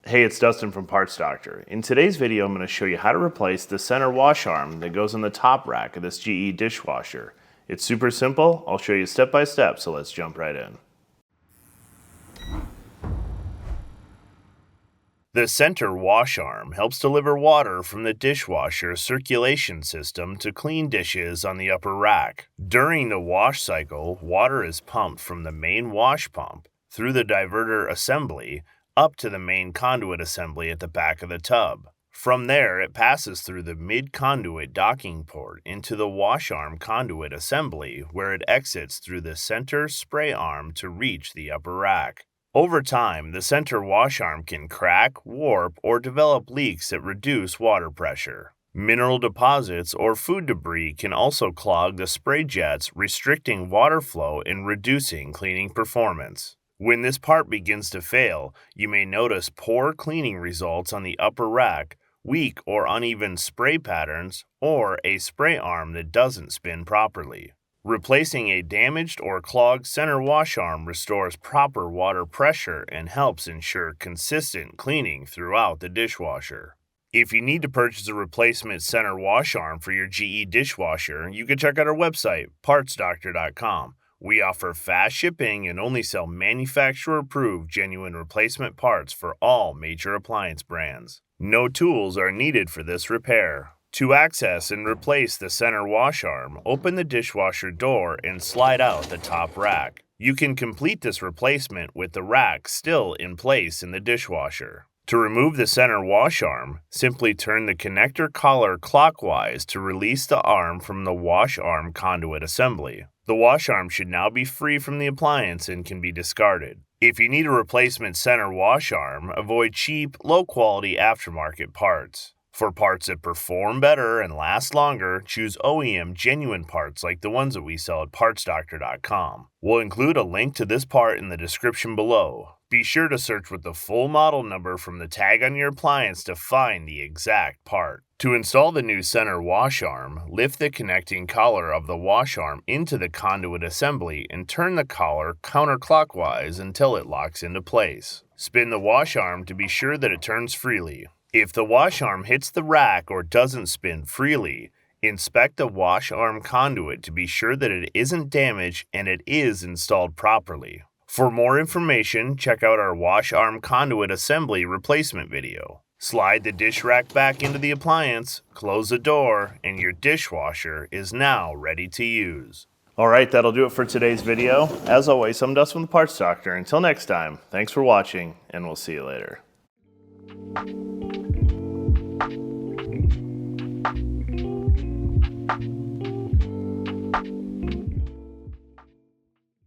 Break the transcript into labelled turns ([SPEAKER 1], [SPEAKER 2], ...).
[SPEAKER 1] Hey, it's Dustin from Parts Doctor. In today's video, I'm going to show you how to replace the center wash arm that goes on the top rack of this GE dishwasher. It's super simple. I'll show you step by step, so let's jump right in. The center wash arm helps deliver water from the dishwasher circulation system to clean dishes on the upper rack. During the wash cycle, water is pumped from the main wash pump through the diverter assembly up to the main conduit assembly at the back of the tub. From there, it passes through the mid-conduit docking port into the wash arm conduit assembly, where it exits through the center spray arm to reach the upper rack. Over time, the center wash arm can crack, warp, or develop leaks that reduce water pressure. Mineral deposits or food debris can also clog the spray jets, restricting water flow and reducing cleaning performance. When this part begins to fail, you may notice poor cleaning results on the upper rack, weak or uneven spray patterns, or a spray arm that doesn't spin properly. Replacing a damaged or clogged center wash arm restores proper water pressure and helps ensure consistent cleaning throughout the dishwasher. If you need to purchase a replacement center wash arm for your GE dishwasher, you can check out our website, partsdoctor.com. We offer fast shipping and only sell manufacturer-approved genuine replacement parts for all major appliance brands. No tools are needed for this repair. To access and replace the center wash arm, open the dishwasher door and slide out the top rack. You can complete this replacement with the rack still in place in the dishwasher. To remove the center wash arm, simply turn the connector collar clockwise to release the arm from the wash arm conduit assembly. The wash arm should now be free from the appliance and can be discarded. If you need a replacement center wash arm, avoid cheap, low-quality aftermarket parts. For parts that perform better and last longer, choose OEM genuine parts like the ones that we sell at PartsDoctor.com. We'll include a link to this part in the description below. Be sure to search with the full model number from the tag on your appliance to find the exact part. To install the new center wash arm, lift the connecting collar of the wash arm into the conduit assembly and turn the collar counterclockwise until it locks into place. Spin the wash arm to be sure that it turns freely. If the wash arm hits the rack or doesn't spin freely, inspect the wash arm conduit to be sure that it isn't damaged and it is installed properly. For more information, check out our wash arm conduit assembly replacement video. Slide the dish rack back into the appliance, close the door, and your dishwasher is now ready to use. Alright, that'll do it for today's video. As always, I'm Dustin with the Parts Doctor. Until next time, thanks for watching, and we'll see you later.